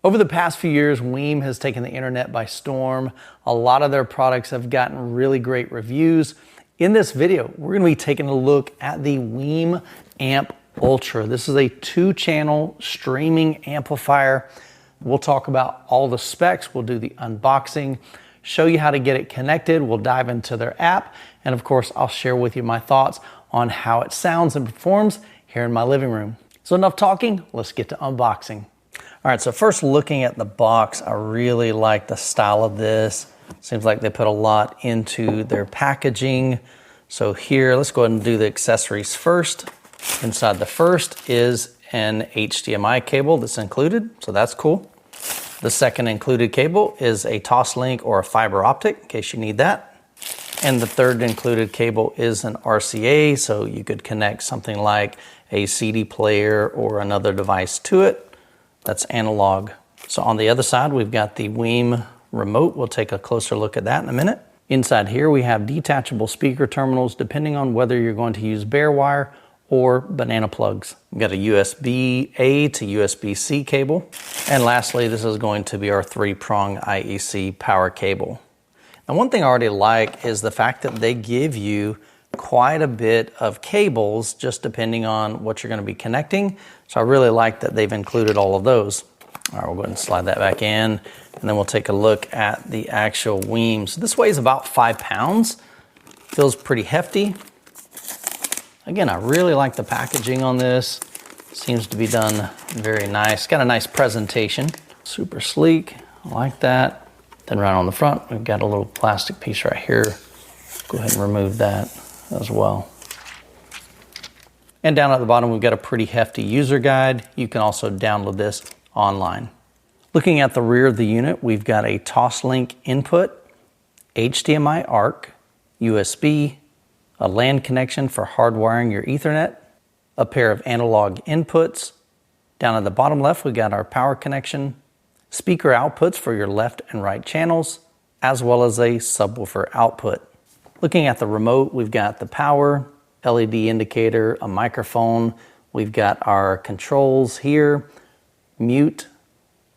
Over the past few years, WiiM has taken the internet by storm. A lot of their products have gotten really great reviews. In this video, we're going to be taking a look at the WiiM Amp Ultra. This is a 2-channel streaming amplifier. We'll talk about all the specs. We'll do the unboxing, show you how to get it connected. We'll dive into their app. And of course, I'll share with you my thoughts on how it sounds and performs here in my living room. So enough talking, let's get to unboxing. All right, so first looking at the box, I really like the style of this. Seems like they put a lot into their packaging. So here, let's go ahead and do the accessories first. Inside the first is an HDMI cable that's included, so that's cool. The second included cable is a Toslink or a fiber optic, in case you need that. And the third included cable is an RCA, so you could connect something like a CD player or another device to it. That's analog. So on the other side, we've got the WiiM remote. We'll take a closer look at that in a minute. Inside here, we have detachable speaker terminals, depending on whether you're going to use bare wire or banana plugs. We've got a USB-A to USB-C cable. And lastly, this is going to be our 3-prong IEC power cable. Now, one thing I already like is the fact that they give you quite a bit of cables, just depending on what you're going to be connecting. So I really like that they've included all of those. All right, we'll go ahead and slide that back in, and then we'll take a look at the actual WiiM. So this weighs about 5 pounds. Feels pretty hefty. Again, I really like the packaging on this. Seems to be done very nice. Got a nice presentation. Super sleek. I like that. Then right on the front, we've got a little plastic piece right here. Go ahead and remove that as well. And down at the bottom, we've got a pretty hefty user guide. You can also download this online. Looking at the rear of the unit, we've got a Toslink input, HDMI ARC, USB, a LAN connection for hardwiring your Ethernet, a pair of analog inputs. Down at the bottom left, we've got our power connection, speaker outputs for your left and right channels, as well as a subwoofer output. Looking at the remote, we've got the power, LED indicator, a microphone. We've got our controls here, mute,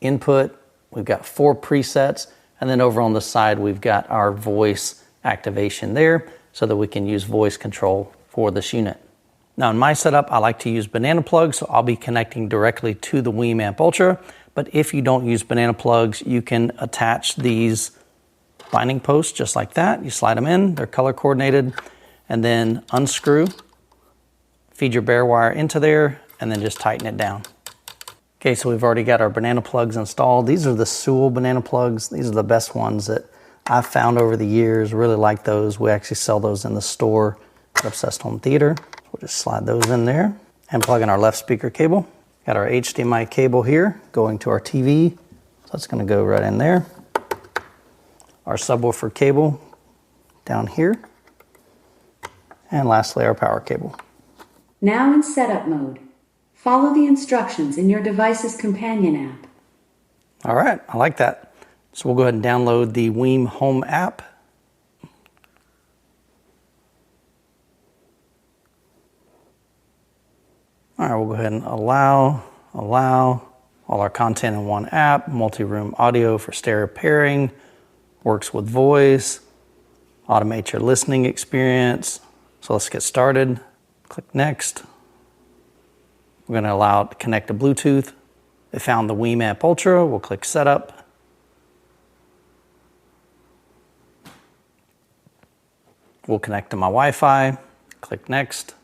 input. We've got 4 presets. And then over on the side, we've got our voice activation there so that we can use voice control for this unit. Now in my setup, I like to use banana plugs, so I'll be connecting directly to the WiiM Amp Ultra. But if you don't use banana plugs, you can attach these binding posts just like that. You slide them in, they're color coordinated, and then unscrew, feed your bare wire into there, and then just tighten it down. Okay, so we've already got our banana plugs installed. These are the Sewell banana plugs. These are the best ones that I've found over the years. Really like those. We actually sell those in the store at Obsessed Home Theater. We'll just slide those in there and plug in our left speaker cable. Got our HDMI cable here going to our TV. So that's gonna go right in there. Our subwoofer cable down here. And lastly, our power cable. Now in setup mode. Follow the instructions in your device's companion app. All right, I like that. So we'll go ahead and download the WiiM Home app. All right, we'll go ahead and allow all our content in one app, multi-room audio for stereo pairing, works with voice, automate your listening experience. So let's get started. Click next. We're going to allow it to connect to Bluetooth. They found the WiiM Amp Ultra. We'll click setup. We'll connect to my Wi-Fi. Click next.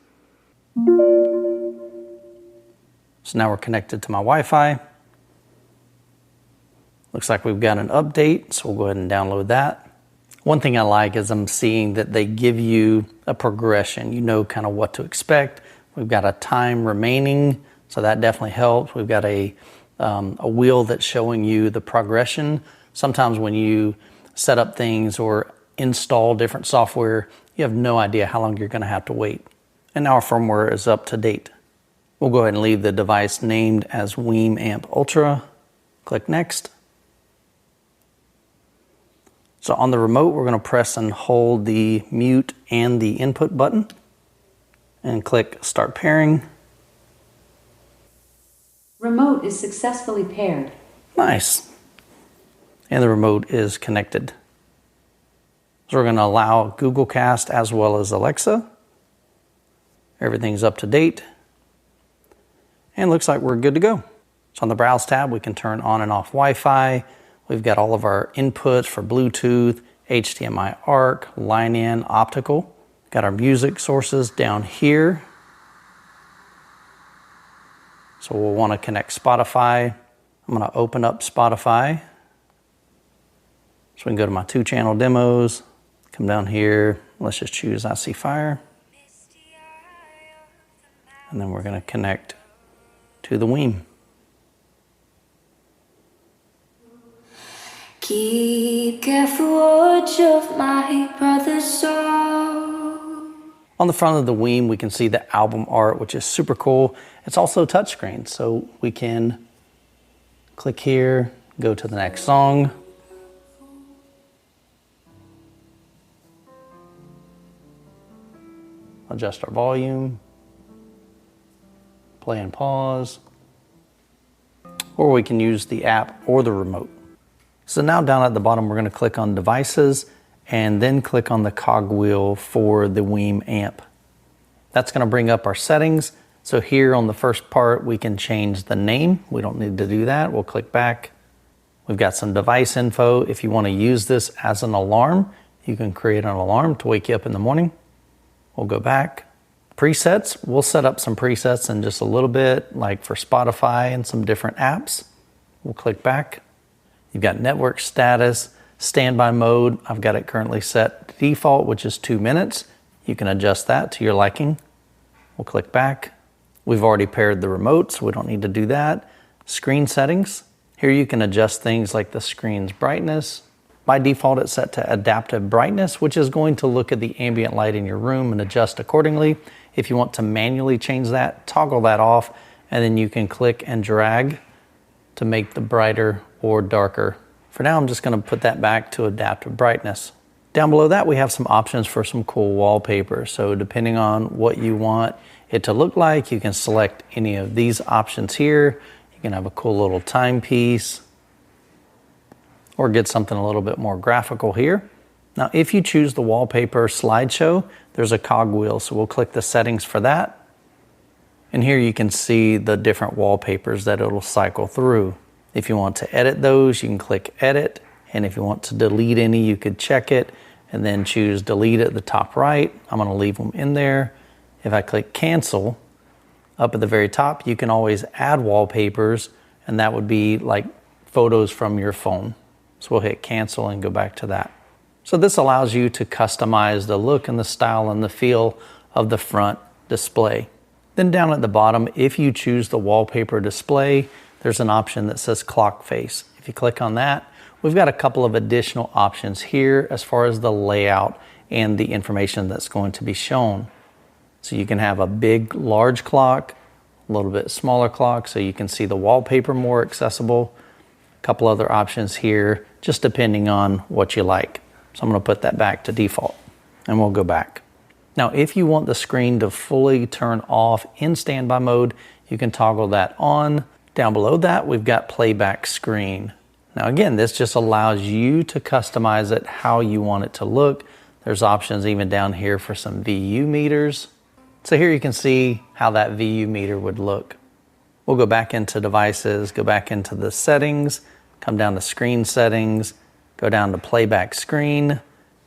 So now we're connected to my Wi-Fi. Looks like we've got an update, so we'll go ahead and download that. One thing I like is I'm seeing that they give you a progression. You know kind of what to expect. We've got a time remaining, so that definitely helps. We've got a wheel that's showing you the progression. Sometimes when you set up things or install different software, you have no idea how long you're going to have to wait. And now our firmware is up to date. We'll go ahead and leave the device named as WiiM Amp Ultra. Click next. So on the remote, we're going to press and hold the mute and the input button and click start pairing. Remote is successfully paired. Nice. And the remote is connected. So we're going to allow Google Cast as well as Alexa. Everything's up to date. And looks like we're good to go. So on the Browse tab, we can turn on and off Wi-Fi. We've got all of our inputs for Bluetooth, HDMI ARC, line in, optical. Got our music sources down here. So we'll want to connect Spotify. I'm going to open up Spotify. So we can go to my 2-channel demos, come down here. Let's just choose I See Fire. And then we're going to connect to the WiiM. Keep careful watch of my brother's soul. On the front of the WiiM, we can see the album art, which is super cool. It's also touchscreen, so we can click here, go to the next song. Adjust our volume, play and pause, or we can use the app or the remote. So now down at the bottom, we're going to click on Devices and then click on the cogwheel for the WiiM Amp. That's going to bring up our settings. So here on the first part, we can change the name. We don't need to do that. We'll click back. We've got some device info. If you want to use this as an alarm, you can create an alarm to wake you up in the morning. We'll go back. Presets, we'll set up some presets in just a little bit, like for Spotify and some different apps. We'll click back. You've got network status, standby mode. I've got it currently set to default, which is 2 minutes. You can adjust that to your liking. We'll click back. We've already paired the remote, so we don't need to do that. Screen settings. Here you can adjust things like the screen's brightness. By default, it's set to adaptive brightness, which is going to look at the ambient light in your room and adjust accordingly. If you want to manually change that, toggle that off, and then you can click and drag to make the brighter or darker. For now, I'm just going to put that back to adaptive brightness. Down below that, we have some options for some cool wallpaper. So depending on what you want it to look like, you can select any of these options here. You can have a cool little timepiece or get something a little bit more graphical here. Now, if you choose the wallpaper slideshow, there's a cogwheel. So we'll click the settings for that. And here you can see the different wallpapers that it'll cycle through. If you want to edit those, you can click edit. And if you want to delete any, you could check it and then choose delete at the top right. I'm going to leave them in there. If I click cancel, up at the very top, you can always add wallpapers, and that would be like photos from your phone. So we'll hit cancel and go back to that. So this allows you to customize the look and the style and the feel of the front display. Then down at the bottom, if you choose the wallpaper display, there's an option that says clock face. If you click on that, we've got a couple of additional options here as far as the layout and the information that's going to be shown. So you can have a big, large clock, a little bit smaller clock, so you can see the wallpaper more accessible. A couple other options here, just depending on what you like. So I'm going to put that back to default, and we'll go back. Now, if you want the screen to fully turn off in standby mode, you can toggle that on. Down below that, we've got playback screen. Now again, this just allows you to customize it how you want it to look. There's options even down here for some VU meters. So here you can see how that VU meter would look. We'll go back into devices, go back into the settings, come down to screen settings, go down to playback screen.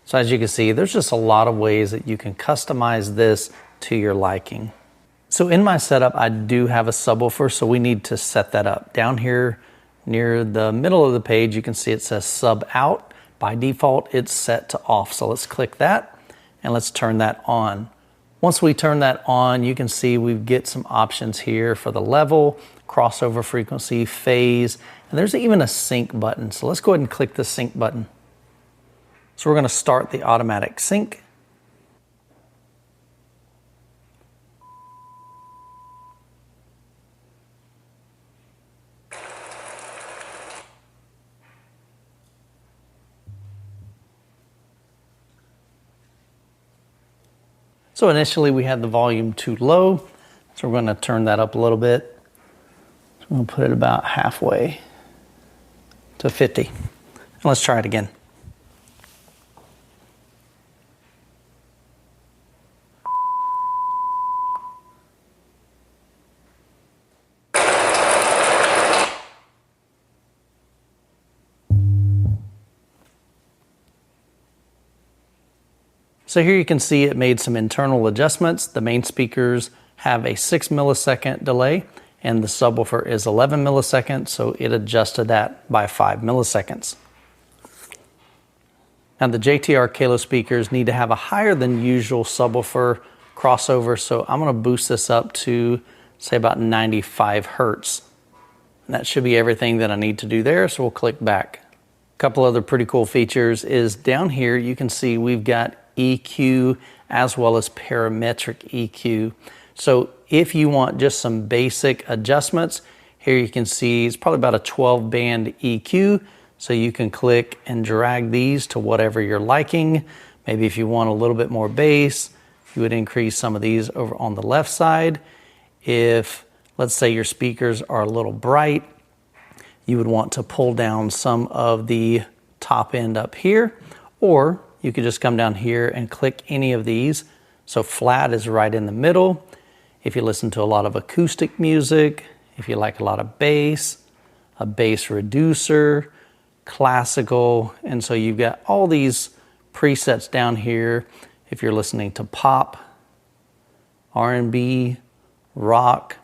So as you can see, there's just a lot of ways that you can customize this to your liking. So in my setup, I do have a subwoofer, so we need to set that up. Down here near the middle of the page, you can see it says sub out. By default, it's set to off. So let's click that and let's turn that on. Once we turn that on, you can see we get some options here for the level, crossover frequency, phase, and there's even a sync button. So let's go ahead and click the sync button. So we're going to start the automatic sync. So initially we had the volume too low, so we're going to turn that up a little bit. So I'm going to put it about halfway. to 50. And let's try it again. So here you can see it made some internal adjustments. The main speakers have a 6 millisecond delay and the subwoofer is 11 milliseconds, so it adjusted that by 5 milliseconds. Now the JTR Kalo speakers need to have a higher than usual subwoofer crossover, so I'm going to boost this up to say about 95 hertz. And that should be everything that I need to do there, so we'll click back. A couple other pretty cool features is down here you can see we've got EQ as well as parametric EQ. So if you want just some basic adjustments, here you can see it's probably about a 12 band EQ. So you can click and drag these to whatever you're liking. Maybe if you want a little bit more bass, you would increase some of these over on the left side. If, let's say, your speakers are a little bright, you would want to pull down some of the top end up here, or you could just come down here and click any of these. So flat is right in the middle. If you listen to a lot of acoustic music, if you like a lot of bass, a bass reducer, classical, and so you've got all these presets down here. If you're listening to pop, R&B, rock,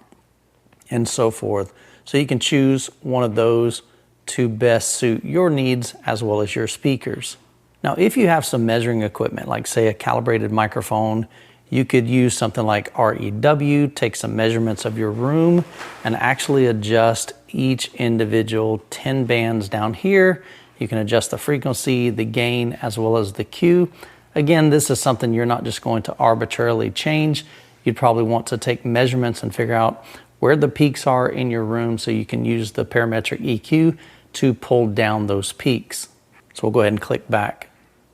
and so forth. So you can choose one of those to best suit your needs as well as your speakers. Now, if you have some measuring equipment, like say a calibrated microphone, you could use something like REW, take some measurements of your room and actually adjust each individual 10 bands down here. You can adjust the frequency, the gain, as well as the Q. Again, this is something you're not just going to arbitrarily change. You'd probably want to take measurements and figure out where the peaks are in your room so you can use the parametric EQ to pull down those peaks. So we'll go ahead and click back.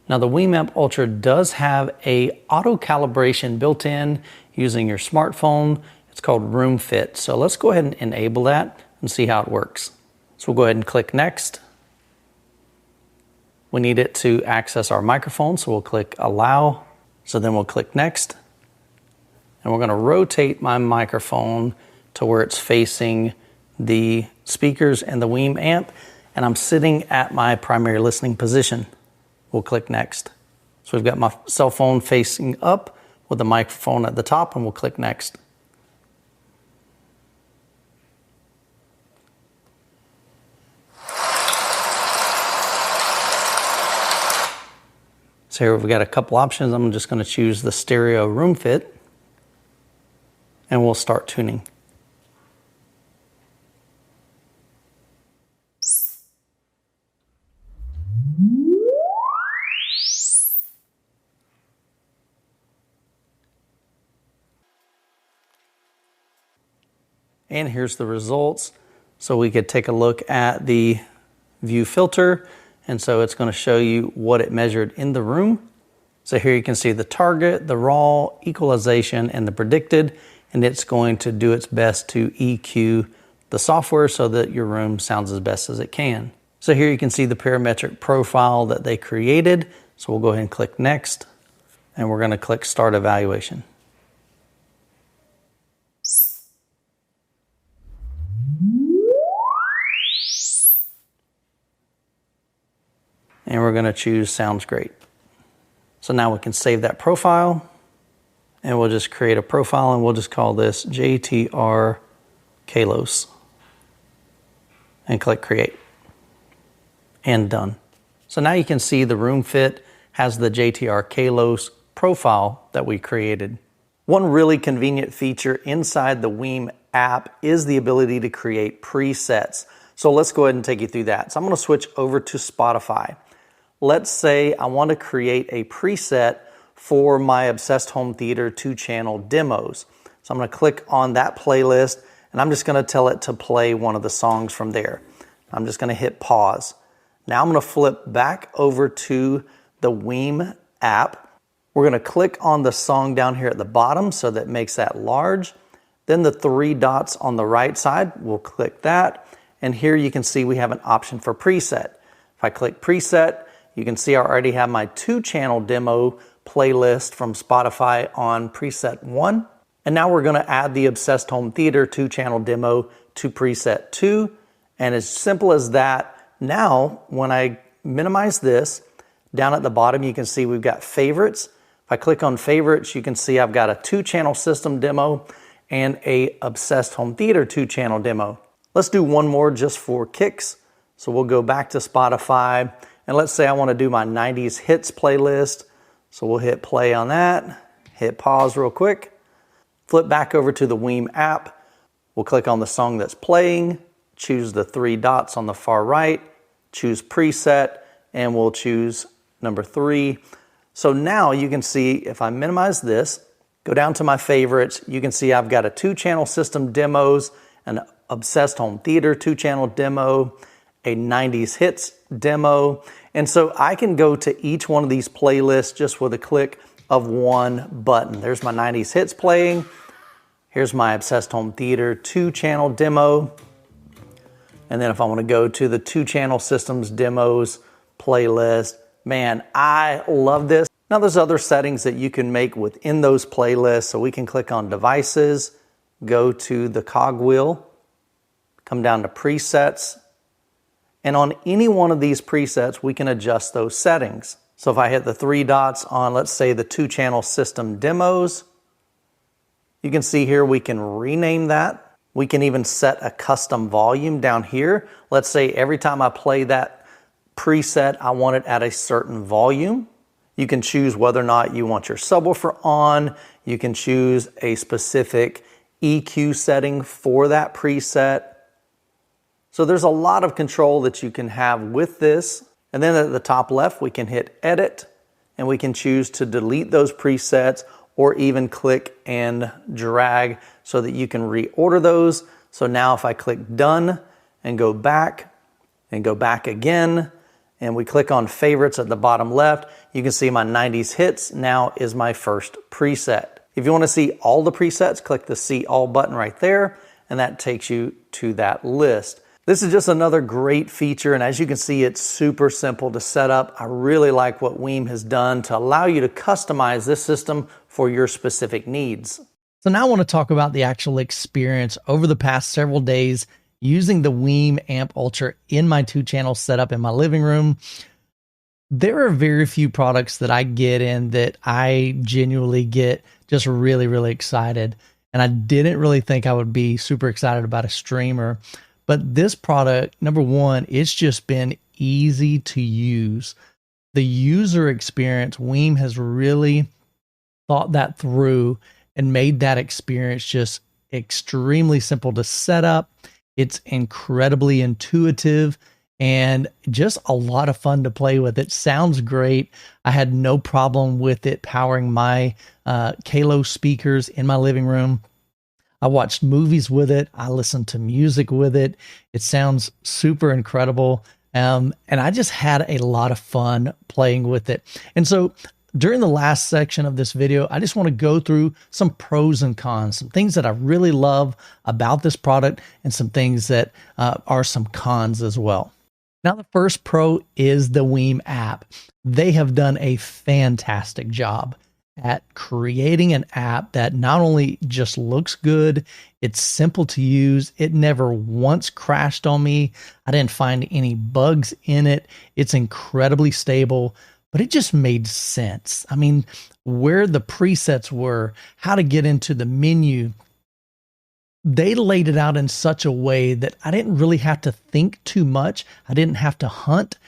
Now the WiiM Amp Ultra does have a auto calibration built in using your smartphone. It's called RoomFit. So let's go ahead and enable that and see how it works. So we'll go ahead and click next. We need it to access our microphone, so we'll click allow. So then we'll click next. And we're going to rotate my microphone to where it's facing the speakers and the WiiM amp. And I'm sitting at my primary listening position. We'll click next. So we've got my cell phone facing up with the microphone at the top, and we'll click next. So here we've got a couple options. I'm just going to choose the stereo RoomFit, and we'll start tuning. And here's the results. So we could take a look at the view filter. And so it's going to show you what it measured in the room. So here you can see the target, the raw, equalization, and the predicted. And it's going to do its best to EQ the software so that your room sounds as best as it can. So here you can see the parametric profile that they created. So we'll go ahead and click next. And we're going to click start evaluation. And we're going to choose sounds great. So now we can save that profile, and we'll just create a profile, and we'll just call this JTR Kalos and click create and done. So now you can see the RoomFit has the JTR Kalos profile that we created. One really convenient feature inside the WiiM app is the ability to create presets. So let's go ahead and take you through that. So I'm going to switch over to Spotify. Let's say I want to create a preset for my Obsessed Home Theater 2-channel demos. So I'm going to click on that playlist, and I'm just going to tell it to play one of the songs from there. I'm just going to hit pause. Now I'm going to flip back over to the WiiM app. We're going to click on the song down here at the bottom, so that makes that large. Then the 3 dots on the right side, we'll click that. And here you can see we have an option for preset. If I click preset, you can see I already have my 2-channel demo playlist from Spotify on preset 1. And now we're gonna add the Obsessed Home Theater 2-channel demo to preset 2. And as simple as that, now when I minimize this, down at the bottom you can see we've got favorites. If I click on favorites, you can see I've got a 2-channel system demo and a Obsessed Home Theater 2-channel demo. Let's do one more just for kicks. So we'll go back to Spotify, and let's say I want to do my 90s hits playlist. So we'll hit play on that, hit pause real quick, flip back over to the WiiM app. We'll click on the song that's playing, choose the 3 dots on the far right, choose preset, and we'll choose number 3. So now you can see if I minimize this, go down to my favorites, you can see I've got a 2-channel system demos, an Obsessed Home Theater 2-channel demo, a 90s hits demo. And so I can go to each one of these playlists just with a click of one button. There's my 90s hits playing. Here's my Obsessed Home Theater 2-channel demo. And then if I want to go to the 2-channel systems demos playlist, man, I love this. Now there's other settings that you can make within those playlists. So we can click on devices, go to the cogwheel, come down to presets. And on any one of these presets, we can adjust those settings. So if I hit the 3 dots on, let's say, the 2-channel system demos, you can see here we can rename that. We can even set a custom volume down here. Let's say every time I play that preset, I want it at a certain volume. You can choose whether or not you want your subwoofer on. You can choose a specific EQ setting for that preset. So there's a lot of control that you can have with this. And then at the top left, we can hit edit, and we can choose to delete those presets or even click and drag so that you can reorder those. So now if I click done and go back again, and we click on favorites at the bottom left, you can see my 90s hits now is my first preset. If you want to see all the presets, click the see all button right there, and that takes you to that list. This is just another great feature, and as you can see, it's super simple to set up. I really like what WiiM has done to allow you to customize this system for your specific needs. So now I want to talk about the actual experience over the past several days using the WiiM Amp Ultra in my 2-channel setup in my living room. There are very few products that I get in that I genuinely get just really, really excited. And I didn't really think I would be super excited about a streamer. But this product, number one, it's just been easy to use. The user experience, WiiM has really thought that through and made that experience just extremely simple to set up. It's incredibly intuitive and just a lot of fun to play with. It sounds great. I had no problem with it powering my Kalo speakers in my living room. I watched movies with it. I listened to music with it. It sounds super incredible. And I just had a lot of fun playing with it. And so during the last section of this video, I just want to go through some pros and cons, some things that I really love about this product and some things that are some cons as well. Now, the first pro is the WiiM app. They have done a fantastic job at creating an app that not only just looks good, it's simple to use. It never once crashed on me. I didn't find any bugs in it. It's incredibly stable, but it just made sense. I mean, where the presets were, how to get into the menu, they laid it out in such a way that I didn't really have to think too much. I didn't have to hunt.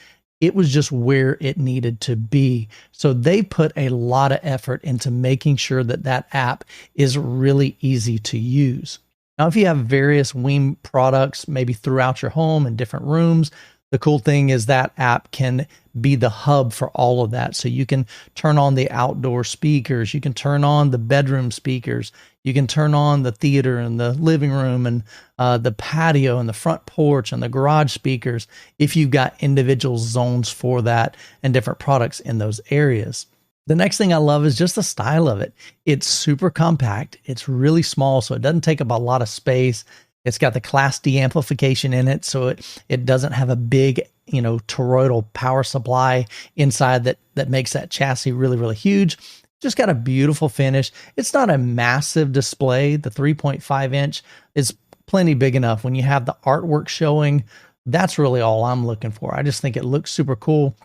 It was just where it needed to be. So they put a lot of effort into making sure that that app is really easy to use. Now, if you have various WiiM products, maybe throughout your home in different rooms, the cool thing is that app can be the hub for all of that. So you can turn on the outdoor speakers, you can turn on the bedroom speakers, you can turn on the theater and the living room and the patio and the front porch and the garage speakers if you've got individual zones for that and different products in those areas. The next thing I love is just the style of it. It's super compact. It's really small, so it doesn't take up a lot of space. It's got the Class D amplification in it, so it doesn't have a big, toroidal power supply inside that makes that chassis really, really huge. Just got a beautiful finish. It's not a massive display. The 3.5 inch is plenty big enough. When you have the artwork showing, that's really all I'm looking for. I just think it looks super cool.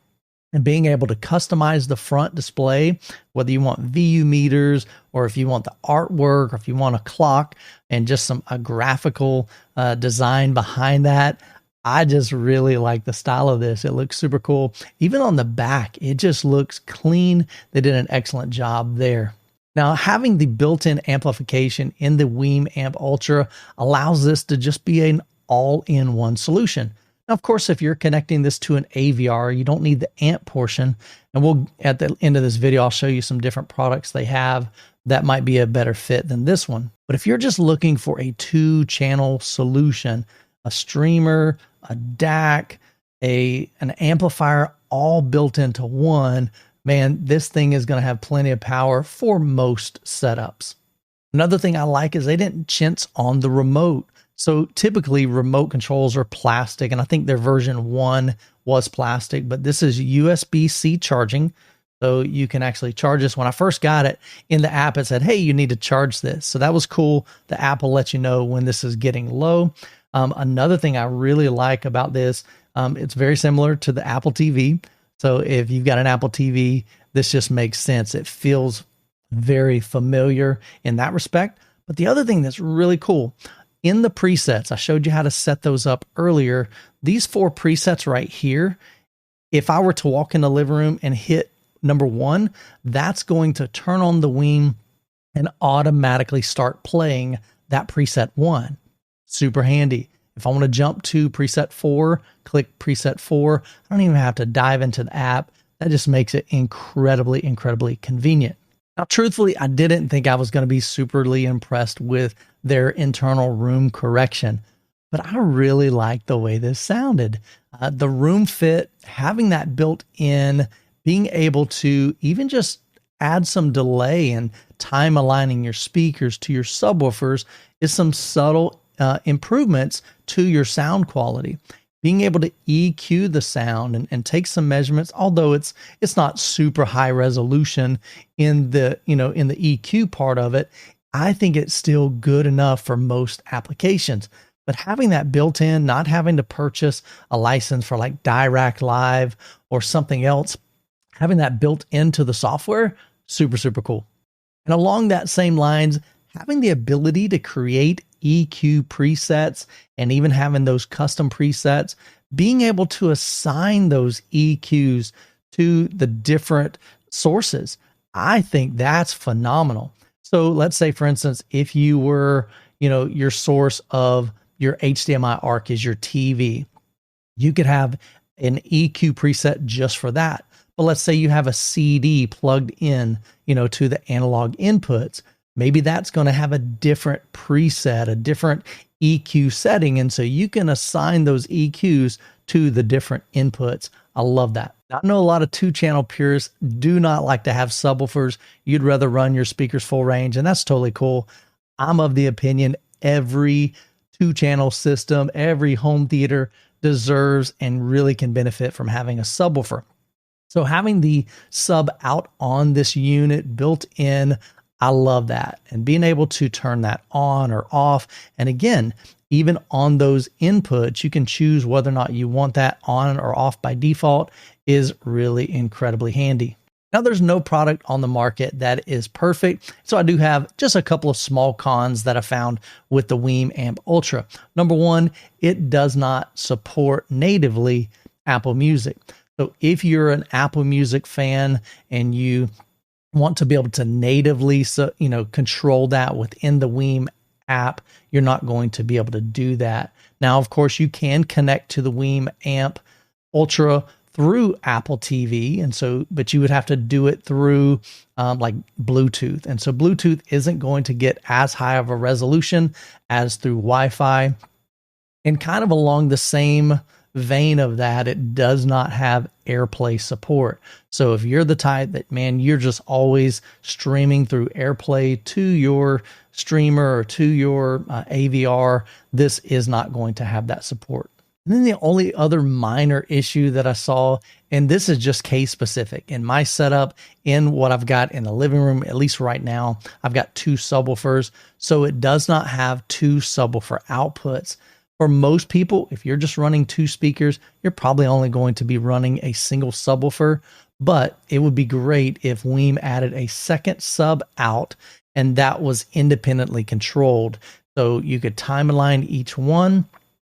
And being able to customize the front display, whether you want VU meters or if you want the artwork or if you want a clock and just a graphical design behind that, I just really like the style of this. It looks super cool. Even on the back, it just looks clean. They did an excellent job there. Now, having the built-in amplification in the WiiM Amp Ultra allows this to just be an all-in-one solution. Now, of course, if you're connecting this to an AVR, you don't need the amp portion. And at the end of this video, I'll show you some different products they have that might be a better fit than this one. But if you're just looking for a 2-channel solution, a streamer, a DAC, an amplifier, all built into one, man, this thing is going to have plenty of power for most setups. Another thing I like is they didn't chintz on the remote. So typically remote controls are plastic, and I think their version 1 was plastic, but this is USB-C charging. So you can actually charge this. When I first got it in the app, it said, hey, you need to charge this. So that was cool. The app will let you know when this is getting low. Another thing I really like about this, it's very similar to the Apple TV. So if you've got an Apple TV, this just makes sense. It feels very familiar in that respect. But the other thing that's really cool, in the presets, I showed you how to set those up earlier. These 4 presets right here, if I were to walk in the living room and hit number 1, that's going to turn on the WiiM and automatically start playing that preset 1. Super handy. If I want to jump to preset 4, click preset 4. I don't even have to dive into the app. That just makes it incredibly, incredibly convenient. Now, truthfully, I didn't think I was going to be superly impressed with their internal room correction, but I really like the way this sounded. The RoomFit, having that built in, being able to even just add some delay and time aligning your speakers to your subwoofers is some subtle improvements to your sound quality. Being able to EQ the sound and take some measurements, although it's not super high resolution in the EQ part of it, I think it's still good enough for most applications. But having that built in, not having to purchase a license for like Dirac Live or something else, having that built into the software, super, super cool. And along that same lines, having the ability to create EQ presets and even having those custom presets, being able to assign those EQs to the different sources, I think that's phenomenal. So let's say, for instance, if you were, your source of your HDMI ARC is your TV, you could have an EQ preset just for that. But let's say you have a CD plugged in, to the analog inputs. Maybe that's going to have a different preset, a different EQ setting. And so you can assign those EQs to the different inputs. I love that. Now, I know a lot of 2-channel purists do not like to have subwoofers. You'd rather run your speakers full range, and that's totally cool. I'm of the opinion every 2-channel system, every home theater deserves and really can benefit from having a subwoofer. So having the sub out on this unit built in, I love that. And being able to turn that on or off. And again, even on those inputs, you can choose whether or not you want that on or off by default, is really incredibly handy. Now, there's no product on the market that is perfect. So I do have just a couple of small cons that I found with the WiiM Amp Ultra. Number 1, it does not support natively Apple Music. So if you're an Apple Music fan and you want to be able to natively, control that within the WiiM app, you're not going to be able to do that. Now, of course, you can connect to the WiiM Amp Ultra through Apple TV, but you would have to do it through like Bluetooth. And so Bluetooth isn't going to get as high of a resolution as through Wi-Fi. And kind of along the same vein of that, it does not have AirPlay support. So if you're the type that, man, you're just always streaming through AirPlay to your streamer or to your AVR, this is not going to have that support. And then the only other minor issue that I saw, and this is just case specific in my setup, in what I've got in the living room, at least right now, I've got 2 subwoofers. So it does not have 2 subwoofer outputs. For most people, if you're just running 2 speakers, you're probably only going to be running a single subwoofer, but it would be great if WiiM added a second sub out and that was independently controlled. So you could time align each one,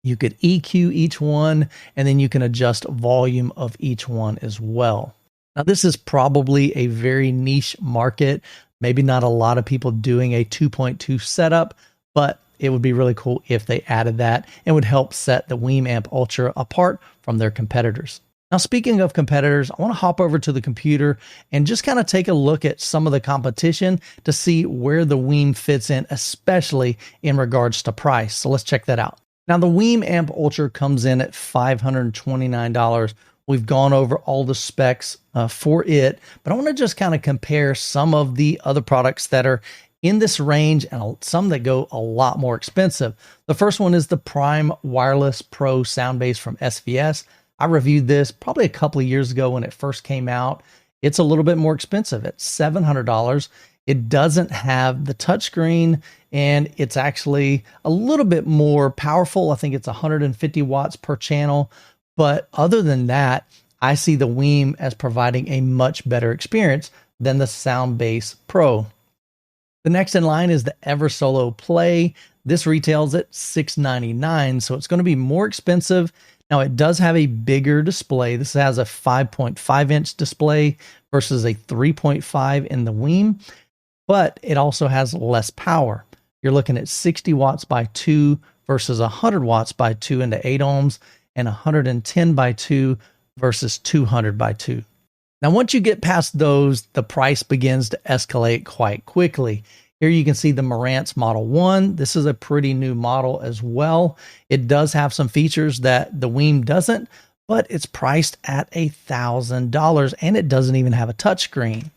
you could EQ each one, and then you can adjust volume of each one as well. Now, this is probably a very niche market, maybe not a lot of people doing a 2.2 setup, but it would be really cool if they added that and would help set the WiiM Amp Ultra apart from their competitors. Now, speaking of competitors, I want to hop over to the computer and just kind of take a look at some of the competition to see where the WiiM fits in, especially in regards to price. So let's check that out. Now, the WiiM Amp Ultra comes in at $529. We've gone over all the specs for it, but I want to just kind of compare some of the other products that are in this range and some that go a lot more expensive. The first one is the Prime Wireless Pro sound base from SVS. I reviewed this probably a couple of years ago when it first came out. It's a little bit more expensive at $700. It doesn't have the touchscreen, and it's actually a little bit more powerful. I think it's 150 watts per channel. But other than that, I see the WiiM as providing a much better experience than the Soundbase Pro. The next in line is the Eversolo Play. This retails at $699, so it's going to be more expensive. Now, it does have a bigger display. This has a 5.5-inch display versus a 3.5 in the WiiM, but it also has less power. You're looking at 60 watts by 2 versus 100 watts by 2 into 8 ohms, and 110 by 2 versus 200 by 2. Now, once you get past those, the price begins to escalate quite quickly. Here you can see the Marantz Model 1. This is a pretty new model as well. It does have some features that the WiiM doesn't, but it's priced at $1,000 and it doesn't even have a touchscreen.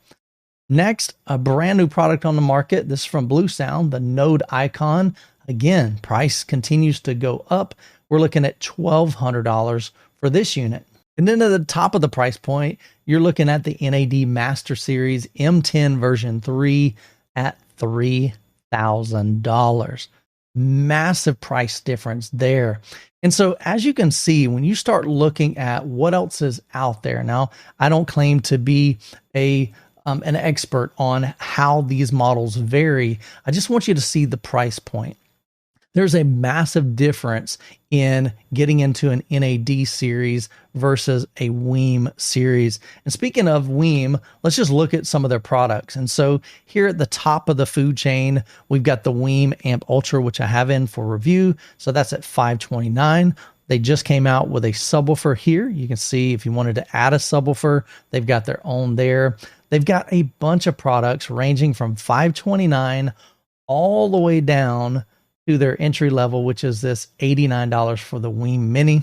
Next, a brand new product on the market. This is from Blue Sound, the Node Icon. Again, price continues to go up. We're looking at $1,200 for this unit. And then at the top of the price point, you're looking at the NAD Master Series M10 version 3 at $3,000. Massive price difference there. And so as you can see, when you start looking at what else is out there, now I don't claim to be an expert on how these models vary. I just want you to see the price point. There's a massive difference in getting into an NAD series versus a WiiM series. And speaking of WiiM, let's just look at some of their products. And so here at the top of the food chain, we've got the WiiM Amp Ultra, which I have in for review. So that's at $529. They just came out with a subwoofer here. You can see if you wanted to add a subwoofer, they've got their own there. They've got a bunch of products ranging from $529 all the way down to their entry level, which is this $89 for the WiiM Mini.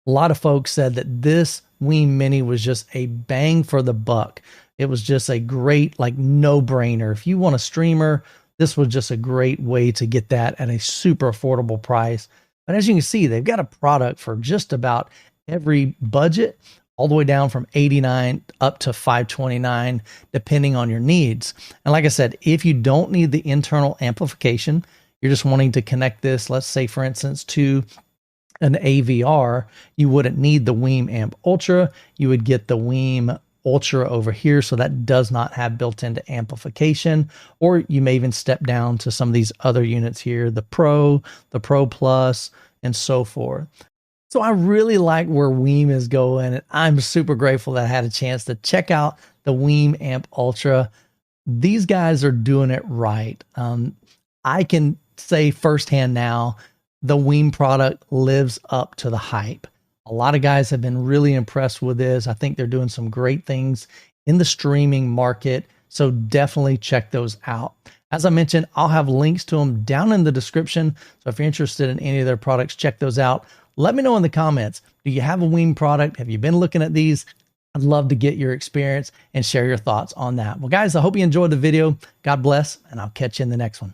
A lot of folks said that this WiiM Mini was just a bang for the buck. It was just a great, like, no-brainer. If you want a streamer, this was just a great way to get that at a super affordable price. But as you can see, they've got a product for just about every budget, all the way down from $89 up to $529, depending on your needs. And like I said, if you don't need the internal amplification, you're just wanting to connect this, let's say, for instance, to an AVR, you wouldn't need the WiiM Amp Ultra. You would get the WiiM Ultra over here, so that does not have built-in amplification. Or you may even step down to some of these other units here, the Pro Plus, and so forth. So I really like where WiiM is going, and I'm super grateful that I had a chance to check out the WiiM Amp Ultra. These guys are doing it right. I can say firsthand now, the WiiM product lives up to the hype. A lot of guys have been really impressed with this. I think they're doing some great things in the streaming market. So definitely check those out. As I mentioned, I'll have links to them down in the description. So if you're interested in any of their products, check those out. Let me know in the comments, do you have a WiiM product? Have you been looking at these? I'd love to get your experience and share your thoughts on that. Well, guys, I hope you enjoyed the video. God bless, and I'll catch you in the next one.